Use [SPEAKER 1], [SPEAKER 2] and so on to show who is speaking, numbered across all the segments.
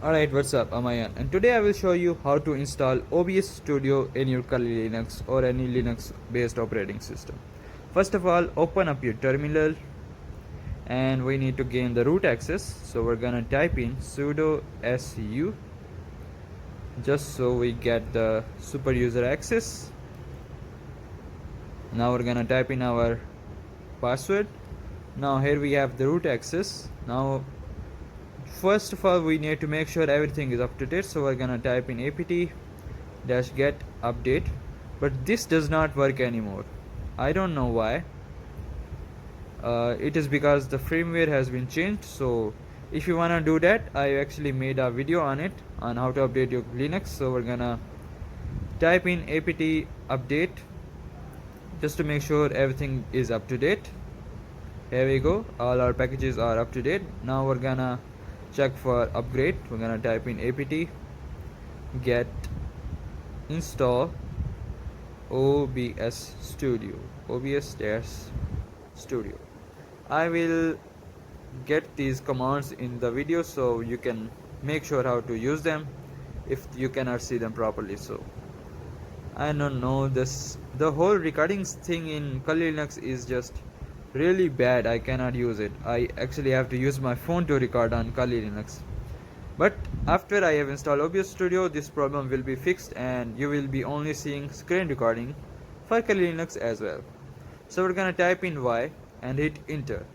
[SPEAKER 1] Alright, what's up? I'm Ayan, and today I will show you how to install OBS Studio in your Kali Linux or any Linux based operating system. First of all, open up your terminal and we need to gain the root access. So we're gonna type in sudo su just so we get the super user access. Now we're gonna type in our password. Now here we have the root access. Now first of all, we need to make sure everything is up to date, so we're gonna type in apt-get update, but this does not work anymore. I don't know why. It is because the firmware has been changed. So if you wanna do that, I actually made a video on it on how to update your Linux. So we're gonna type in apt-update just to make sure everything is up to date. Here we go, all our packages are up to date. Now we're gonna check for upgrade. We're gonna type in apt-get install OBS Studio, OBS-Studio. I will get these commands in the video so you can make sure how to use them if you cannot see them properly. So I don't know, the whole recording thing in Kali Linux is just really bad. I cannot use it. I actually have to use my phone to record on Kali Linux. But after I have installed OBS Studio, this problem will be fixed and you will be only seeing screen recording for Kali Linux as well. So we're gonna type in Y and hit enter.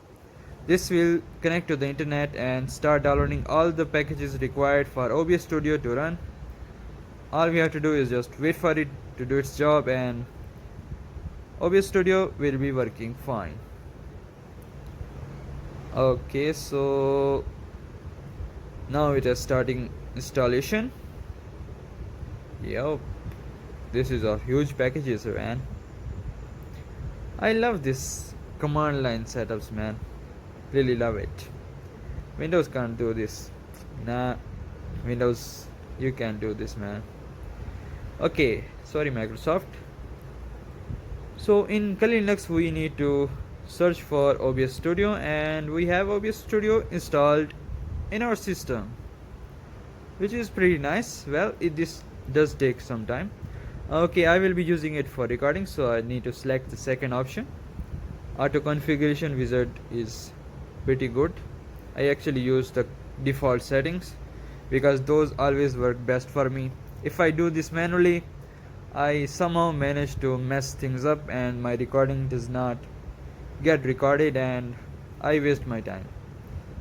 [SPEAKER 1] This will connect to the internet and start downloading all the packages required for OBS Studio to run. All we have to do is just wait for it to do its job and OBS Studio will be working fine. Okay, so now it is starting installation. Yep, this is a huge packages, man. I love this command line setups, man. Really love it. Windows can't do this. Nah, Windows, you can't do this, man. Okay, sorry Microsoft. So in Kali Linux we need to search for OBS Studio and we have OBS Studio installed in our system, which is pretty nice. Well, this does take some time. Okay, I will be using it for recording, so I need to select the second option. Auto configuration wizard is pretty good. I actually use the default settings because those always work best for me. If I do this manually, I somehow manage to mess things up and my recording does not get recorded and I waste my time.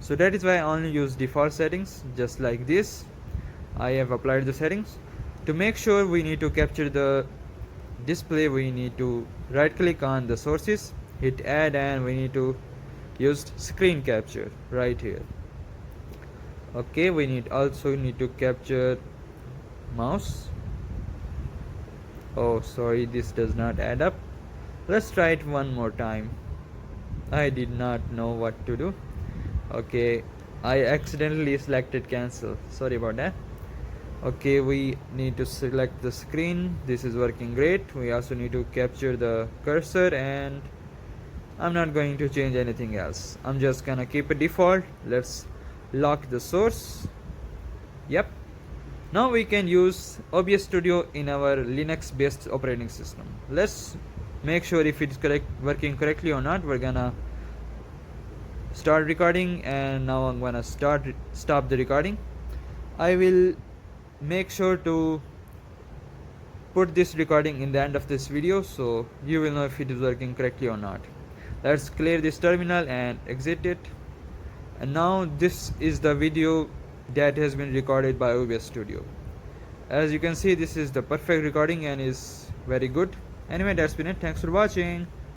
[SPEAKER 1] So that is why I only use default settings, just like this. I have applied the settings. To make sure we need to capture the display, we need to right click on the sources, hit add, and we need to use screen capture right here. Okay, we also need to capture mouse. Oh sorry, this does not add up. Let's try it one more time. I did not know what to do. Okay, I accidentally selected cancel, sorry about that. Okay, we need to select the screen. This is working great. We also need to capture the cursor and I'm not going to change anything else. I'm just gonna keep it default. Let's lock the source. Yep, now we can use OBS Studio in our Linux based operating system. Let's make sure if it's working correctly or not. We're gonna start recording and now I'm gonna stop the recording. I will make sure to put this recording in the end of this video so you will know if it is working correctly or not. Let's clear this terminal and exit it. And now this is the video that has been recorded by OBS Studio. As you can see, this is the perfect recording and is very good. Anyway, that's been it. Thanks for watching.